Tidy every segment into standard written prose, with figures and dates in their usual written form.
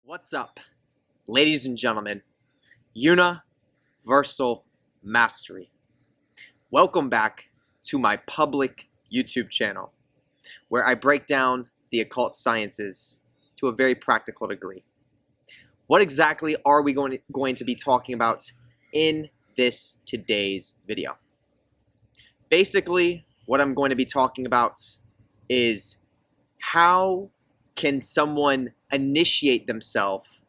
What's up, ladies and gentlemen? Universal Mastery. Welcome back to my public YouTube channel, where I break down the occult sciences to a very practical degree. What exactly are we going to be talking about in this today's video? Basically, what I'm going to be talking about is how can someone initiate themselves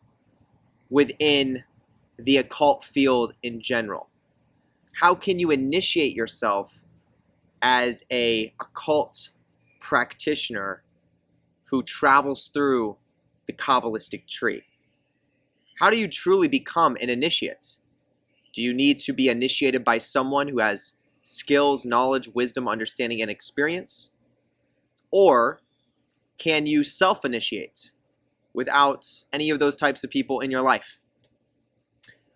within the occult field in general? How can you initiate yourself as an occult practitioner who travels through the Kabbalistic tree? How do you truly become an initiate? Do you need to be initiated by someone who has skills, knowledge, wisdom, understanding, and experience? Or can you self-initiate without any of those types of people in your life?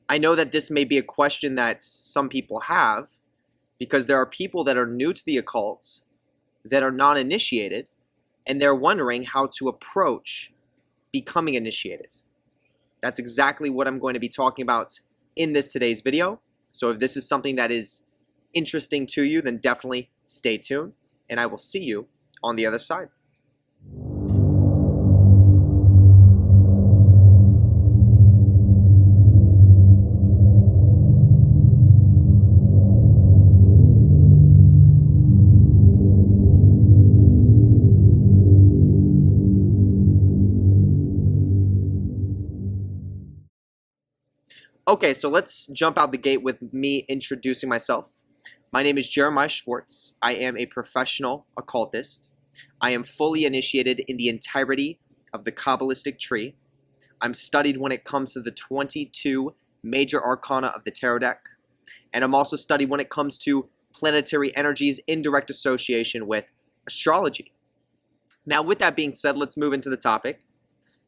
I know that this may be a question that some people have, because there are people that are new to the occult that are not initiated, and they're wondering how to approach becoming initiated. That's exactly what I'm going to be talking about in this today's video. So if this is something that is interesting to you, then definitely stay tuned, and I will see you on the other side. Okay, so let's jump out the gate with me introducing myself. My name is Jeremiah Schwartz. I am a professional occultist. I am fully initiated in the entirety of the Kabbalistic tree. I'm studied when it comes to the 22 major arcana of the tarot deck. And I'm also studied when it comes to planetary energies in direct association with astrology. Now, with that being said, let's move into the topic.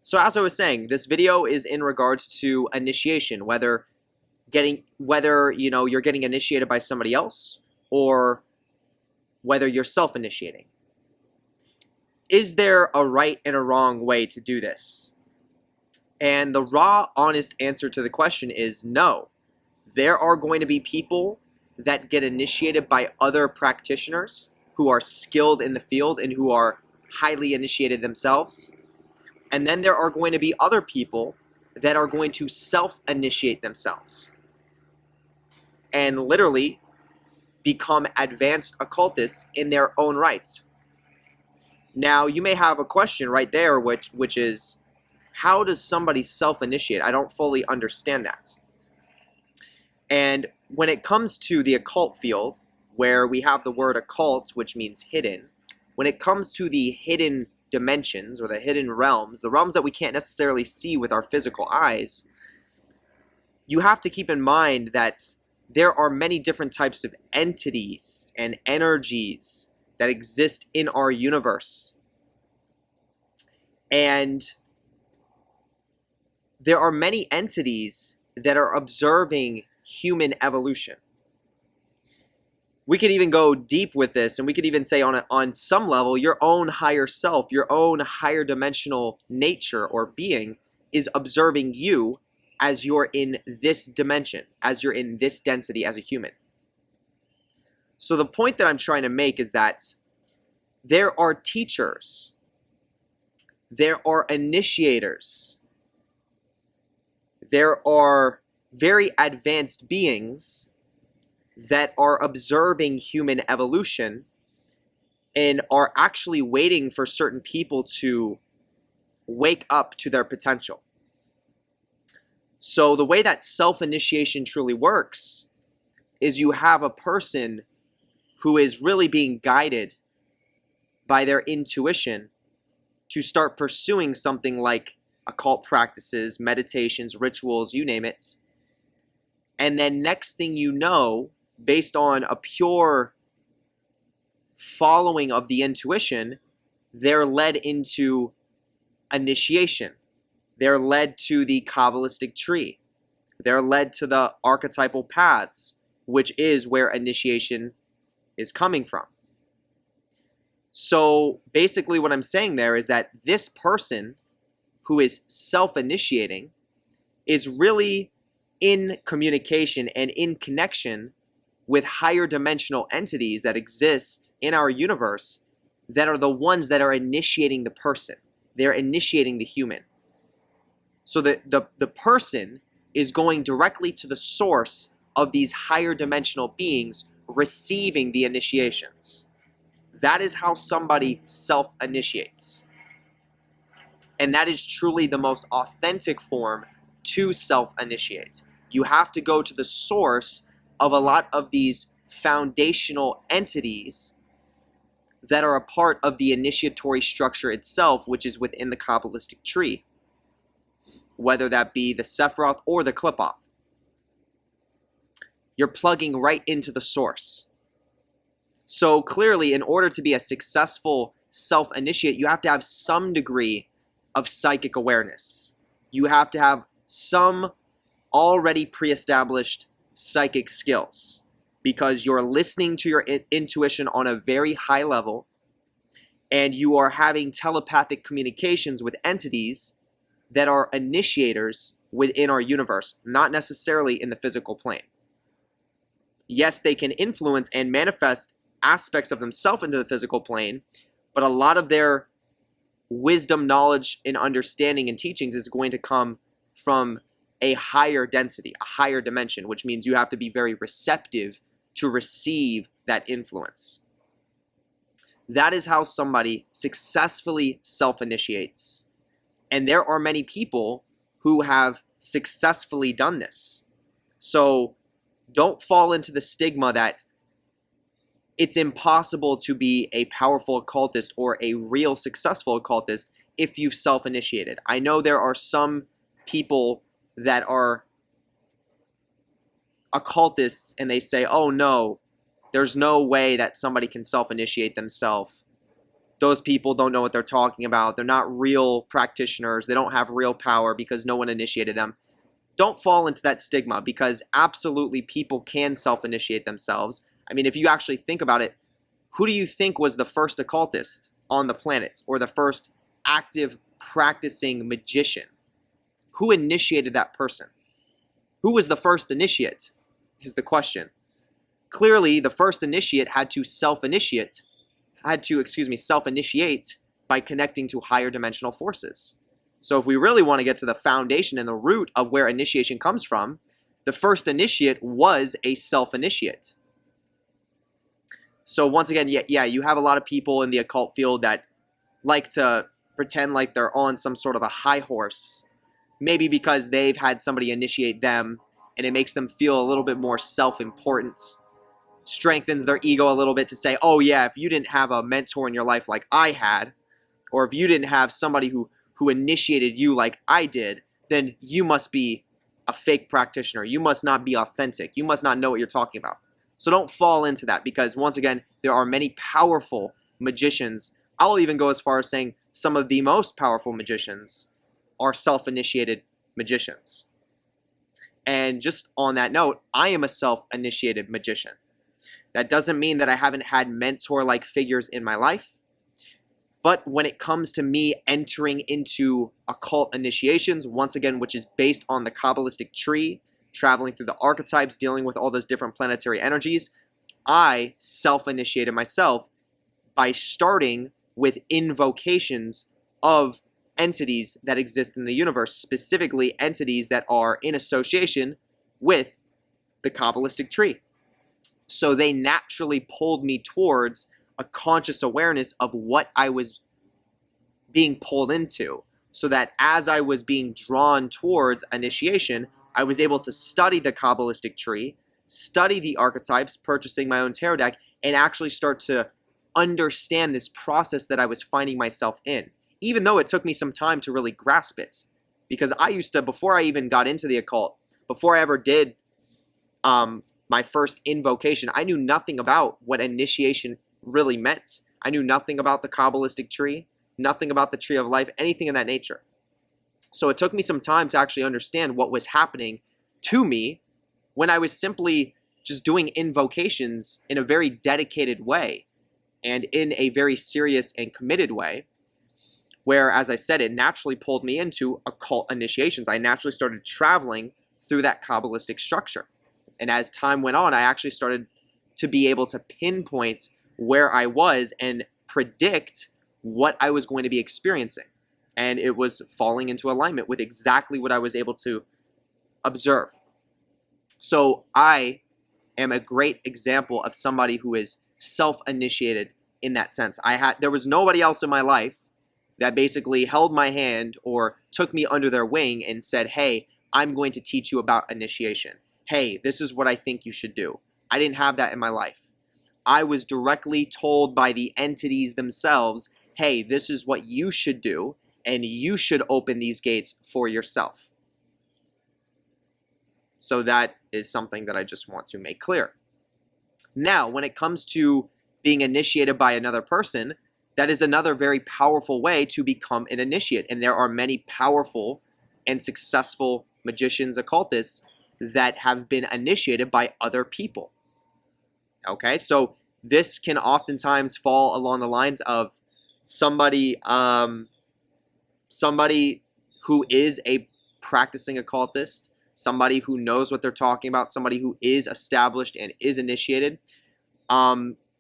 So as I was saying, this video is in regards to initiation, whether you're getting initiated by somebody else or whether you're self-initiating. Is there a right and a wrong way to do this? And the raw, honest answer to the question is no. There are going to be people that get initiated by other practitioners who are skilled in the field and who are highly initiated themselves. And then there are going to be other people that are going to self-initiate themselves and literally become advanced occultists in their own rights. Now, you may have a question right there, which is, how does somebody self-initiate? I don't fully understand that. And when it comes to the occult field, where we have the word occult, which means hidden, when it comes to the hidden dimensions or the hidden realms, the realms that we can't necessarily see with our physical eyes, you have to keep in mind that there are many different types of entities and energies that exist in our universe. And there are many entities that are observing human evolution. We could even go deep with this, and we could even say on some level, your own higher self, your own higher dimensional nature or being is observing you as you're in this dimension, as you're in this density as a human. So the point that I'm trying to make is that there are teachers, there are initiators, there are very advanced beings that are observing human evolution and are actually waiting for certain people to wake up to their potential. So the way that self-initiation truly works is you have a person who is really being guided by their intuition to start pursuing something like occult practices, meditations, rituals, you name it. And then next thing you know, based on a pure following of the intuition, they're led into initiation. They're led to the Kabbalistic tree. They're led to the archetypal paths, which is where initiation is coming from. So basically what I'm saying there is that this person who is self-initiating is really in communication and in connection with higher dimensional entities that exist in our universe that are the ones that are initiating the person. They're initiating the human. So the person is going directly to the source of these higher dimensional beings receiving the initiations. That is how somebody self-initiates. And that is truly the most authentic form to self-initiate. You have to go to the source of a lot of these foundational entities that are a part of the initiatory structure itself, which is within the Kabbalistic tree, whether that be the Sephiroth or the Qliphoth. You're plugging right into the source. So clearly, in order to be a successful self-initiate, you have to have some degree of psychic awareness. You have to have some already pre-established psychic skills because you're listening to your intuition on a very high level and you are having telepathic communications with entities that are initiators within our universe, not necessarily in the physical plane. Yes, they can influence and manifest aspects of themselves into the physical plane, but a lot of their wisdom, knowledge, and understanding and teachings is going to come from a higher density, a higher dimension, which means you have to be very receptive to receive that influence. That is how somebody successfully self-initiates. And there are many people who have successfully done this. So don't fall into the stigma that it's impossible to be a powerful occultist or a real successful occultist if you've self-initiated. I know there are some people that are occultists and they say, oh no, there's no way that somebody can self-initiate themselves. Those people don't know what they're talking about. They're not real practitioners. They don't have real power because no one initiated them. Don't fall into that stigma because absolutely people can self-initiate themselves. I mean, if you actually think about it, who do you think was the first occultist on the planet or the first active practicing magician? Who initiated that person? Who was the first initiate is the question. Clearly, the first initiate had to self-initiate by connecting to higher dimensional forces. So if we really want to get to the foundation and the root of where initiation comes from, the first initiate was a self-initiate. So once again, yeah, you have a lot of people in the occult field that like to pretend like they're on some sort of a high horse, maybe because they've had somebody initiate them and it makes them feel a little bit more self-important, strengthens their ego a little bit to say, oh yeah, if you didn't have a mentor in your life like I had, or if you didn't have somebody who initiated you like I did, then you must be a fake practitioner. You must not be authentic. You must not know what you're talking about. So don't fall into that because, once again, there are many powerful magicians. I'll even go as far as saying some of the most powerful magicians are self-initiated magicians. And just on that note, I am a self-initiated magician. That doesn't mean that I haven't had mentor-like figures in my life. But when it comes to me entering into occult initiations, once again, which is based on the Kabbalistic tree, traveling through the archetypes, dealing with all those different planetary energies, I self-initiated myself by starting with invocations of entities that exist in the universe, specifically entities that are in association with the Kabbalistic tree. So they naturally pulled me towards a conscious awareness of what I was being pulled into, so that as I was being drawn towards initiation, I was able to study the Kabbalistic tree, study the archetypes, purchasing my own tarot deck, and actually start to understand this process that I was finding myself in, even though it took me some time to really grasp it. Because I used to, before I even got into the occult, before I ever did my first invocation, I knew nothing about what initiation really meant. I knew nothing about the Kabbalistic tree, nothing about the tree of life, anything of that nature. So it took me some time to actually understand what was happening to me when I was simply just doing invocations in a very dedicated way and in a very serious and committed way. where, as I said, it naturally pulled me into occult initiations. I naturally started traveling through that Kabbalistic structure. And as time went on, I actually started to be able to pinpoint where I was and predict what I was going to be experiencing. And it was falling into alignment with exactly what I was able to observe. So I am a great example of somebody who is self-initiated in that sense. There was nobody else in my life that basically held my hand or took me under their wing and said, hey, I'm going to teach you about initiation. Hey, this is what I think you should do. I didn't have that in my life. I was directly told by the entities themselves, hey, this is what you should do, and you should open these gates for yourself. So that is something that I just want to make clear. Now, when it comes to being initiated by another person, that is another very powerful way to become an initiate. And there are many powerful and successful magicians, occultists, that have been initiated by other people. Okay, so this can oftentimes fall along the lines of somebody who is a practicing occultist, somebody who knows what they're talking about, somebody who is established and is initiated,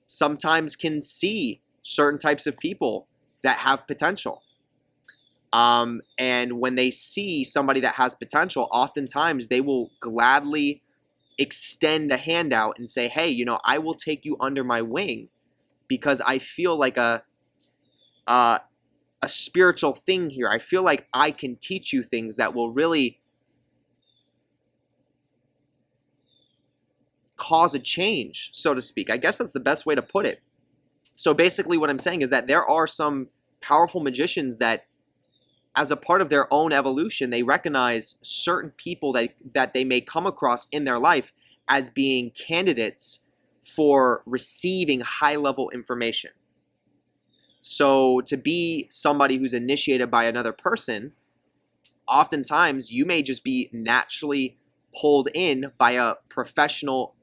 sometimes can see certain types of people that have potential. And when they see somebody that has potential, oftentimes they will gladly extend a hand out and say, hey, you know, I will take you under my wing because I feel like a spiritual thing here. I feel like I can teach you things that will really cause a change, so to speak. I guess that's the best way to put it. So basically what I'm saying is that there are some powerful magicians that, as a part of their own evolution, they recognize certain people that they may come across in their life as being candidates for receiving high-level information. So to be somebody who's initiated by another person, oftentimes you may just be naturally pulled in by a professional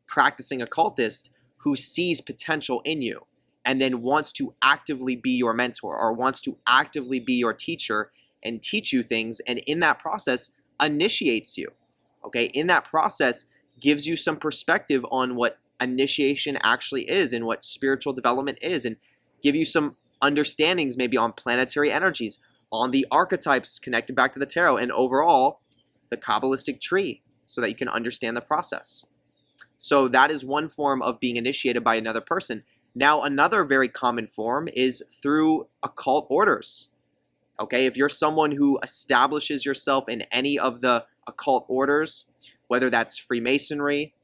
practicing occultist who sees potential in you and then wants to actively be your mentor or wants to actively be your teacher and teach you things, and in that process initiates you. Okay, in that process gives you some perspective on what initiation actually is and what spiritual development is, and give you some understandings maybe on planetary energies, on the archetypes connected back to the tarot, and overall the Kabbalistic tree, so that you can understand the process. So that is one form of being initiated by another person. Now, another very common form is through occult orders. Okay, if you're someone who establishes yourself in any of the occult orders, whether that's Freemasonry,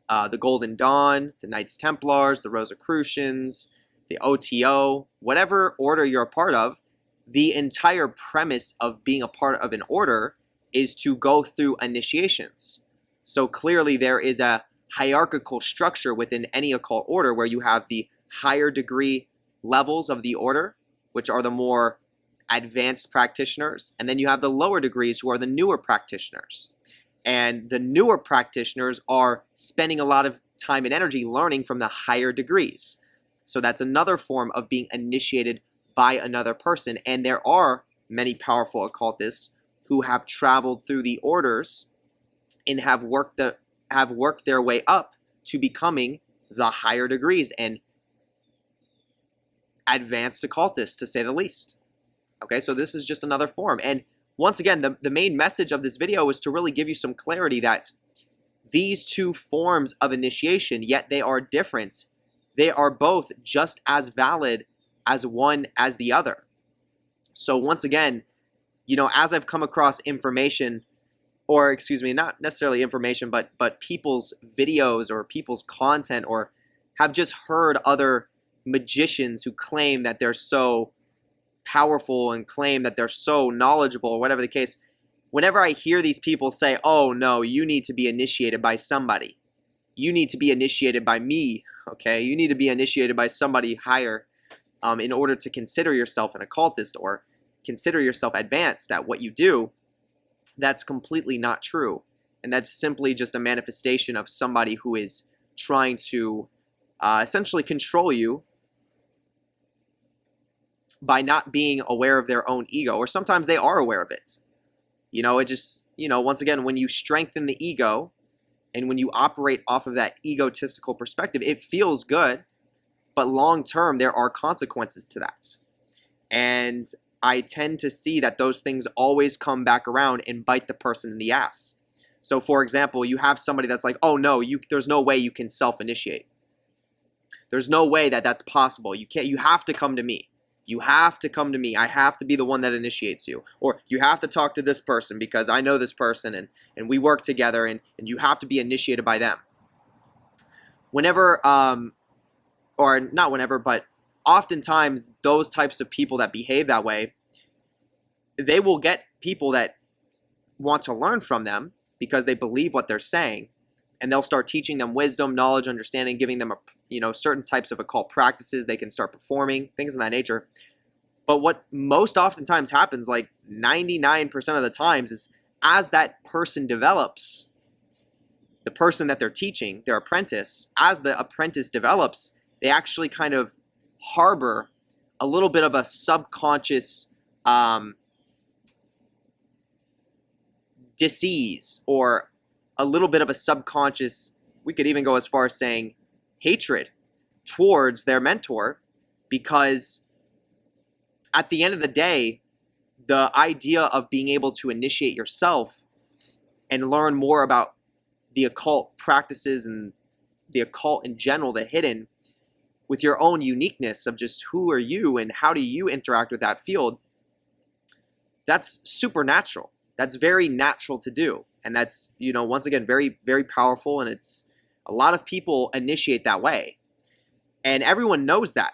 the Golden Dawn, the Knights Templars, the Rosicrucians, the OTO, whatever order you're a part of, the entire premise of being a part of an order is to go through initiations. So clearly there is a hierarchical structure within any occult order where you have the higher degree levels of the order, which are the more advanced practitioners, and then you have the lower degrees who are the newer practitioners. And the newer practitioners are spending a lot of time and energy learning from the higher degrees. So that's another form of being initiated by another person. And there are many powerful occultists who have traveled through the orders and have worked their way up to becoming the higher degrees and advanced occultists, to say the least. Okay, so this is just another form. And once again, the main message of this video is to really give you some clarity that these two forms of initiation, yet they are different, they are both just as valid as one as the other. So once again, you know, as I've come across information, or excuse me, not necessarily information, but people's videos or people's content, or have just heard other magicians who claim that they're so powerful and claim that they're so knowledgeable or whatever the case, whenever I hear these people say, oh no, you need to be initiated by somebody, you need to be initiated by me, okay, you need to be initiated by somebody higher in order to consider yourself an occultist or consider yourself advanced at what you do, that's completely not true. And that's simply just a manifestation of somebody who is trying to essentially control you by not being aware of their own ego, or sometimes they are aware of it. It just, once again, when you strengthen the ego and when you operate off of that egotistical perspective, it feels good, but long term, there are consequences to that. And I tend to see that those things always come back around and bite the person in the ass. So for example, you have somebody that's like, oh no, there's no way you can self-initiate. There's no way that that's possible. You have to come to me. You have to come to me. I have to be the one that initiates you. Or you have to talk to this person because I know this person and we work together and you have to be initiated by them. Whenever, or not whenever, but oftentimes those types of people that behave that way, they will get people that want to learn from them because they believe what they're saying, and they'll start teaching them wisdom, knowledge, understanding, giving them certain types of occult practices they can start performing, things of that nature. But what most oftentimes happens, like 99% of the times, is as that person develops, the person that they're teaching, their apprentice, as the apprentice develops, they actually kind of harbor a little bit of a subconscious disease, or a little bit of a subconscious, we could even go as far as saying hatred towards their mentor, because at the end of the day, the idea of being able to initiate yourself and learn more about the occult practices and the occult in general, the hidden, with your own uniqueness of just who are you and how do you interact with that field, that's supernatural. That's very natural to do. And that's, once again, very, very powerful. And it's a lot of people initiate that way. And everyone knows that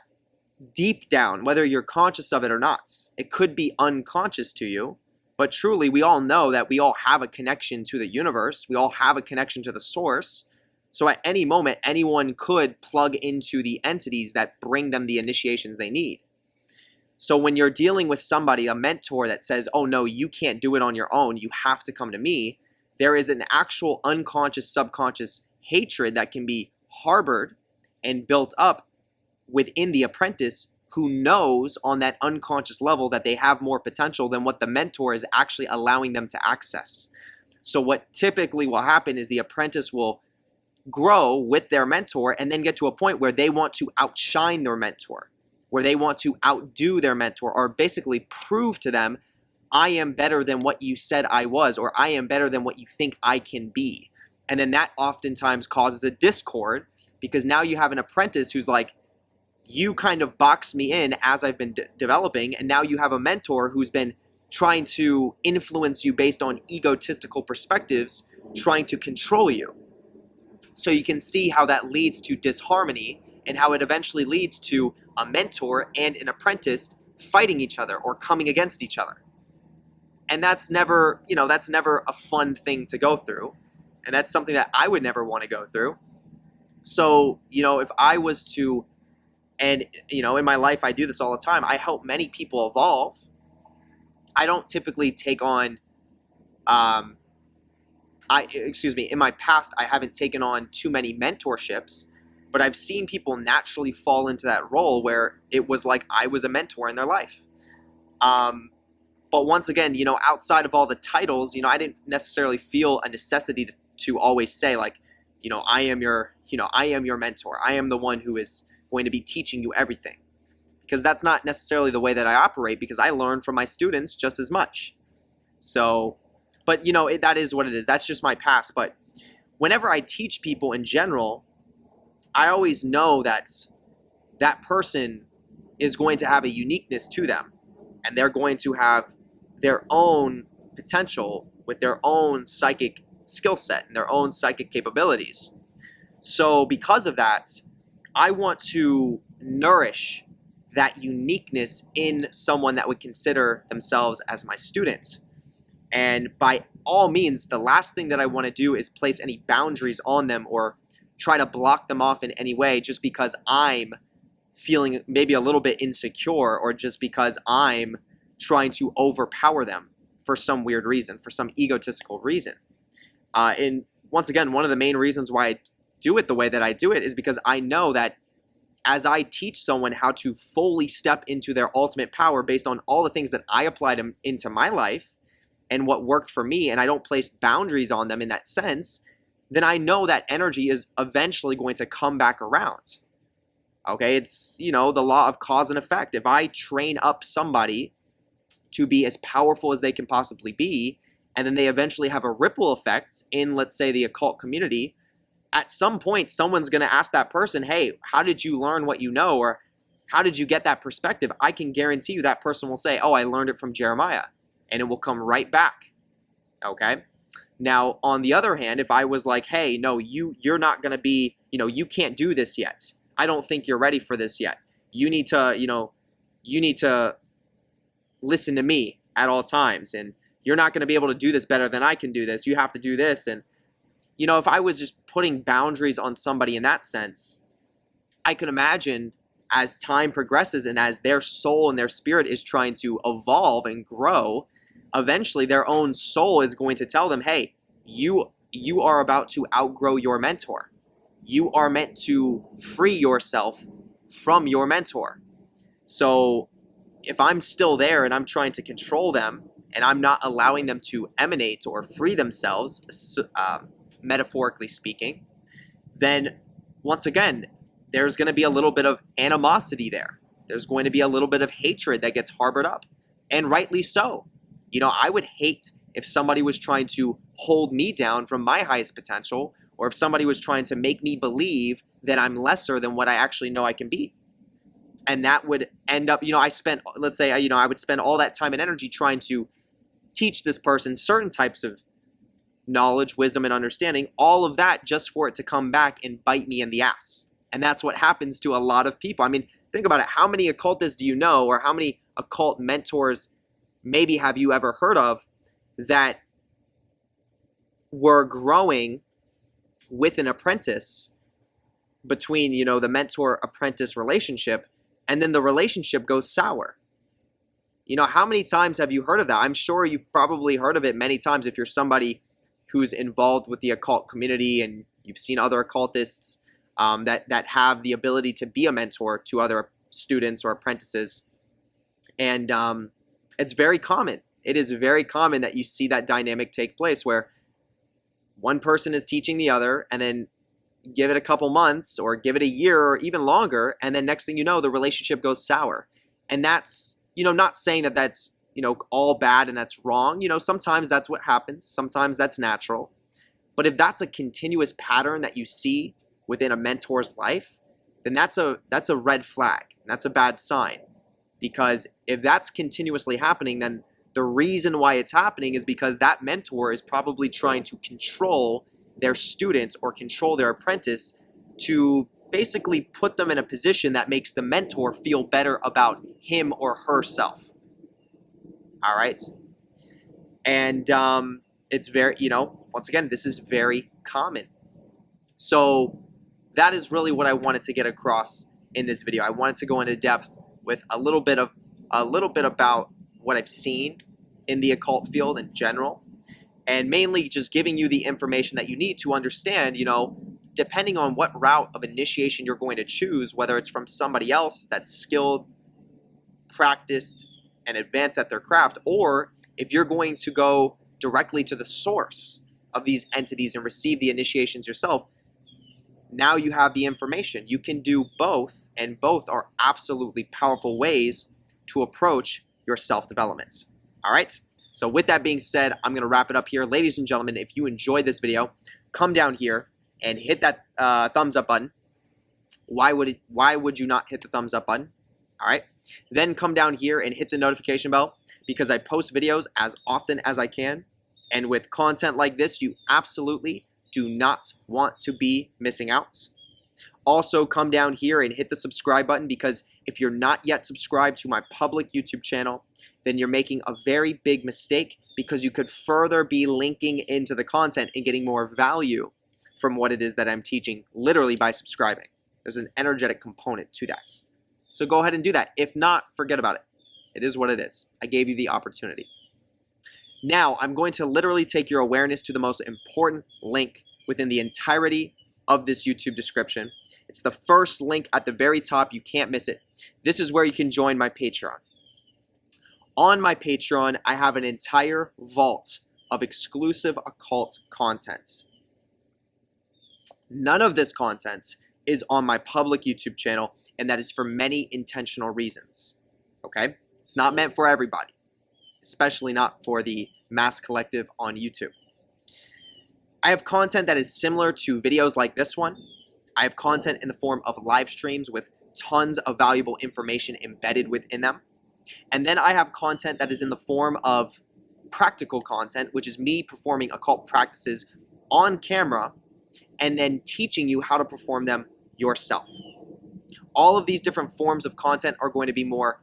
deep down, whether you're conscious of it or not. It could be unconscious to you, but truly we all know that we all have a connection to the universe. We all have a connection to the source. So at any moment, anyone could plug into the entities that bring them the initiations they need. So when you're dealing with somebody, a mentor that says, oh no, you can't do it on your own, you have to come to me, there is an actual unconscious, subconscious hatred that can be harbored and built up within the apprentice, who knows on that unconscious level that they have more potential than what the mentor is actually allowing them to access. So what typically will happen is the apprentice will grow with their mentor and then get to a point where they want to outshine their mentor, where they want to outdo their mentor, or basically prove to them, I am better than what you said I was, or I am better than what you think I can be. And then that oftentimes causes a discord, because now you have an apprentice who's like, you kind of boxed me in as I've been developing, and now you have a mentor who's been trying to influence you based on egotistical perspectives, trying to control you. So you can see how that leads to disharmony, and how it eventually leads to a mentor and an apprentice fighting each other or coming against each other. And that's never, that's never a fun thing to go through. And that's something that I would never want to go through. So, if I was to, and, in my life, I do this all the time. I help many people evolve. I don't typically take on, in my past, I haven't taken on too many mentorships, but I've seen people naturally fall into that role where it was like I was a mentor in their life. But once again, outside of all the titles, I didn't necessarily feel a necessity to always say like, I am your mentor. I am the one who is going to be teaching you everything. Because that's not necessarily the way that I operate, because I learn from my students just as much. So, but that is what it is. That's just my past. But whenever I teach people in general, I always know that that person is going to have a uniqueness to them, and they're going to have their own potential with their own psychic skill set and their own psychic capabilities. So because of that, I want to nourish that uniqueness in someone that would consider themselves as my student. And by all means, the last thing that I want to do is place any boundaries on them or try to block them off in any way just because I'm feeling maybe a little bit insecure, or just because I'm trying to overpower them for some weird reason, for some egotistical reason. And once again, one of the main reasons why I do it the way that I do it is because I know that as I teach someone how to fully step into their ultimate power based on all the things that I applied into my life and what worked for me, and I don't place boundaries on them in that sense, then I know that energy is eventually going to come back around. Okay, it's, the law of cause and effect. If I train up somebody to be as powerful as they can possibly be, and then they eventually have a ripple effect in, let's say, the occult community, at some point, someone's going to ask that person, hey, how did you learn what you know? Or how did you get that perspective? I can guarantee you that person will say, oh, I learned it from Jeremiah. And it will come right back. Okay? Now, on the other hand, if I was like, hey, no, you're not going to be, you can't do this yet. I don't think you're ready for this yet. You need to listen to me at all times. And you're not going to be able to do this better than I can do this. You have to do this. And if I was just putting boundaries on somebody in that sense, I could imagine as time progresses and as their soul and their spirit is trying to evolve and grow, eventually their own soul is going to tell them, hey, you are about to outgrow your mentor. You are meant to free yourself from your mentor. So if I'm still there and I'm trying to control them and I'm not allowing them to emanate or free themselves, metaphorically speaking, then once again, there's going to be a little bit of animosity there. There's going to be a little bit of hatred that gets harbored up, and rightly so. I would hate if somebody was trying to hold me down from my highest potential, or if somebody was trying to make me believe that I'm lesser than what I actually know I can be. And that would end up, let's say, I would spend all that time and energy trying to teach this person certain types of knowledge, wisdom, and understanding, all of that just for it to come back and bite me in the ass. And that's what happens to a lot of people. I mean, think about it. How many occultists do you know, or how many occult mentors maybe have you ever heard of that were growing with an apprentice between, the mentor-apprentice relationship, and then the relationship goes sour? How many times have you heard of that? I'm sure you've probably heard of it many times if you're somebody who's involved with the occult community and you've seen other occultists that have the ability to be a mentor to other students or apprentices. And it's very common. It is very common that you see that dynamic take place where one person is teaching the other, and then give it a couple months or give it a year or even longer, and then next thing you know, the relationship goes sour. And that's, not saying that that's, all bad and that's wrong. Sometimes that's what happens. Sometimes that's natural. But if that's a continuous pattern that you see within a mentor's life, then that's a red flag. That's a bad sign. Because if that's continuously happening, then the reason why it's happening is because that mentor is probably trying to control their students or control their apprentice to basically put them in a position that makes the mentor feel better about him or herself. All right? And it's very, once again, this is very common. So that is really what I wanted to get across in this video. I wanted to go into depth with a little bit about what I've seen in the occult field in general, and mainly just giving you the information that you need to understand, depending on what route of initiation you're going to choose, whether it's from somebody else that's skilled, practiced, and advanced at their craft, or if you're going to go directly to the source of these entities and receive the initiations yourself, now you have the information. You can do both, and both are absolutely powerful ways to approach your self-development. All right? So with that being said, I'm going to wrap it up here. Ladies and gentlemen, if you enjoyed this video, come down here and hit that thumbs up button. Why would you not hit the thumbs up button? All right? Then come down here and hit the notification bell, because I post videos as often as I can. And with content like this, you absolutely do not want to be missing out. Also, come down here and hit the subscribe button, because if you're not yet subscribed to my public YouTube channel, then you're making a very big mistake, because you could further be linking into the content and getting more value from what it is that I'm teaching literally by subscribing. There's an energetic component to that. So go ahead and do that. If not, forget about it. It is what it is. I gave you the opportunity. Now, I'm going to literally take your awareness to the most important link within the entirety of this YouTube description. It's the first link at the very top. You can't miss it. This is where you can join my Patreon. On my Patreon, I have an entire vault of exclusive occult content. None of this content is on my public YouTube channel, and that is for many intentional reasons. Okay? It's not meant for everybody, especially not for the mass collective on YouTube. I have content that is similar to videos like this one. I have content in the form of live streams with tons of valuable information embedded within them. And then I have content that is in the form of practical content, which is me performing occult practices on camera and then teaching you how to perform them yourself. All of these different forms of content are going to be more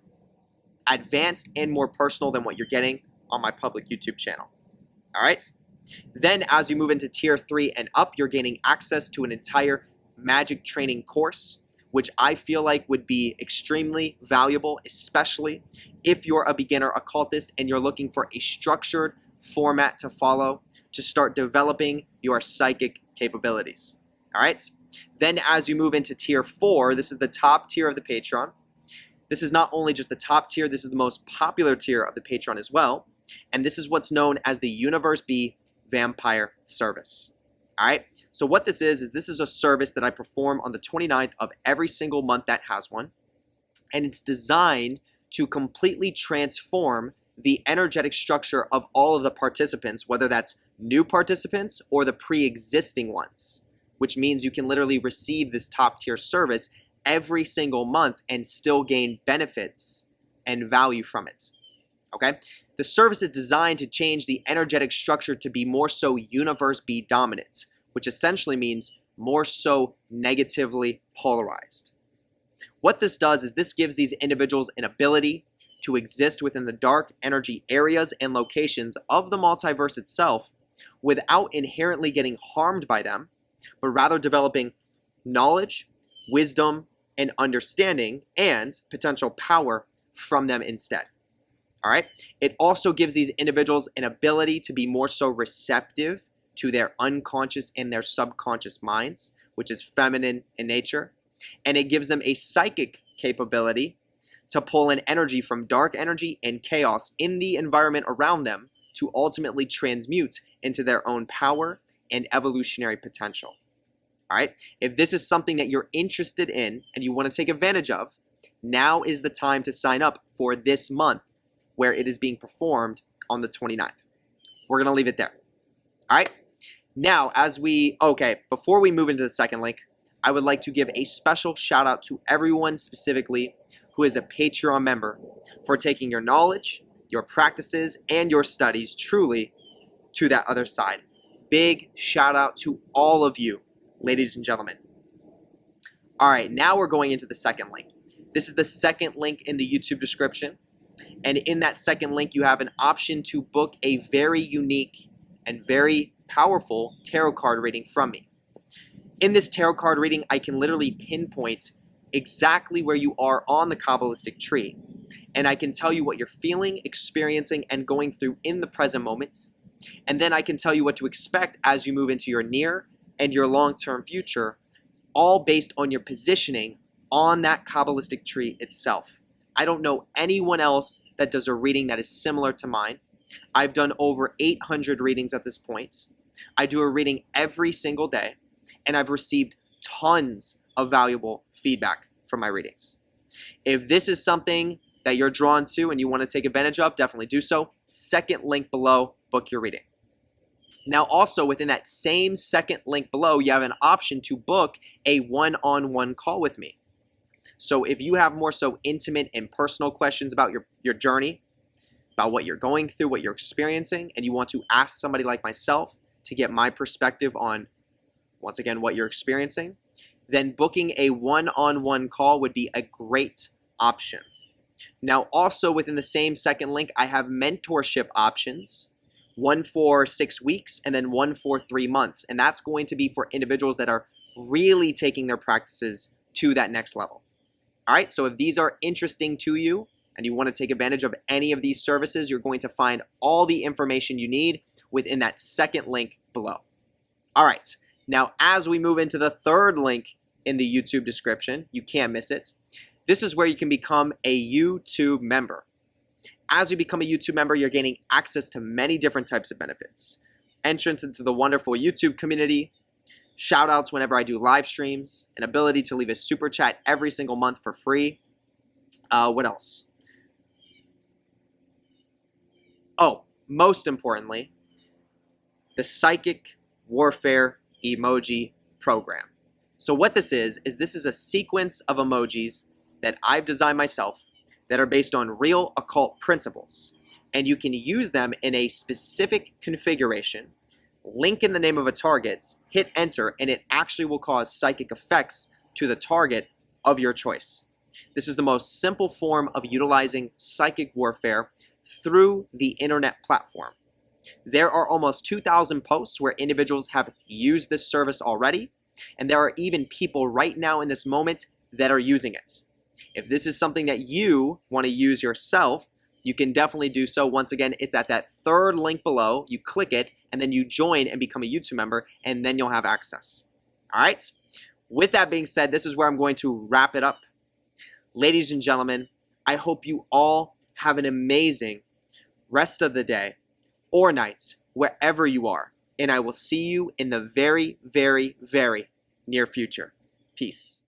advanced and more personal than what you're getting on my public YouTube channel. All right? Then as you move into tier 3 and up, you're gaining access to an entire magic training course, which I feel like would be extremely valuable, especially if you're a beginner occultist and you're looking for a structured format to follow to start developing your psychic capabilities. All right? Then as you move into tier 4, this is the top tier of the Patreon. This is not only just the top tier, this is the most popular tier of the Patreon as well. And this is what's known as the Universe.B Vampire Service. All right, so what this is this is a service that I perform on the 29th of every single month that has one, and it's designed to completely transform the energetic structure of all of the participants, whether that's new participants or the pre-existing ones, which means you can literally receive this top tier service every single month and still gain benefits and value from it. Okay? The service is designed to change the energetic structure to be more so Universe.B dominant, which essentially means more so negatively polarized. What this does is this gives these individuals an ability to exist within the dark energy areas and locations of the multiverse itself without inherently getting harmed by them, but rather developing knowledge, wisdom, and understanding and potential power from them instead. All right? It also gives these individuals an ability to be more so receptive to their unconscious and their subconscious minds, which is feminine in nature. And it gives them a psychic capability to pull in energy from dark energy and chaos in the environment around them to ultimately transmute into their own power and evolutionary potential. All right? If this is something that you're interested in and you want to take advantage of, now is the time to sign up for this month, where it is being performed on the 29th. We're going to leave it there. All right? Now, before we move into the second link, I would like to give a special shout out to everyone specifically who is a Patreon member for taking your knowledge, your practices, and your studies truly to that other side. Big shout out to all of you, ladies and gentlemen. All right, now we're going into the second link. This is the second link in the YouTube description. And in that second link, you have an option to book a very unique and very powerful tarot card reading from me. In this tarot card reading, I can literally pinpoint exactly where you are on the Kabbalistic tree. And I can tell you what you're feeling, experiencing, and going through in the present moment. And then I can tell you what to expect as you move into your near and your long-term future, all based on your positioning on that Kabbalistic tree itself. I don't know anyone else that does a reading that is similar to mine. I've done over 800 readings at this point. I do a reading every single day, and I've received tons of valuable feedback from my readings. If this is something that you're drawn to and you want to take advantage of, definitely do so. Second link below, book your reading. Now also within that same second link below, you have an option to book a one-on-one call with me. So if you have more so intimate and personal questions about your journey, about what you're going through, what you're experiencing, and you want to ask somebody like myself to get my perspective on, once again, what you're experiencing, then booking a one-on-one call would be a great option. Now also within the same second link, I have mentorship options, one for 6 weeks and then one for 3 months. And that's going to be for individuals that are really taking their practices to that next level. All right, so if these are interesting to you and you want to take advantage of any of these services, you're going to find all the information you need within that second link below. All right, Now, as we move into the third link in the YouTube description, you can't miss it. This is where you can become a YouTube member. As you become a YouTube member, you're gaining access to many different types of benefits. Entrance into the wonderful YouTube community, shout outs whenever I do live streams, an ability to leave a super chat every single month for free. What else? Oh, most importantly, the Psychic Warfare Emoji Program. So what this is this is a sequence of emojis that I've designed myself that are based on real occult principles. And you can use them in a specific configuration, link in the name of a target, hit enter, and it actually will cause psychic effects to the target of your choice. This is the most simple form of utilizing psychic warfare through the internet platform. There are almost 2,000 posts where individuals have used this service already, and there are even people right now in this moment that are using it. If this is something that you want to use yourself, you can definitely do so. Once again, it's at that third link below. You click it, and then you join and become a YouTube member, and then you'll have access. All right? With that being said, this is where I'm going to wrap it up. Ladies and gentlemen, I hope you all have an amazing rest of the day or night, wherever you are. And I will see you in the very, very, very near future. Peace.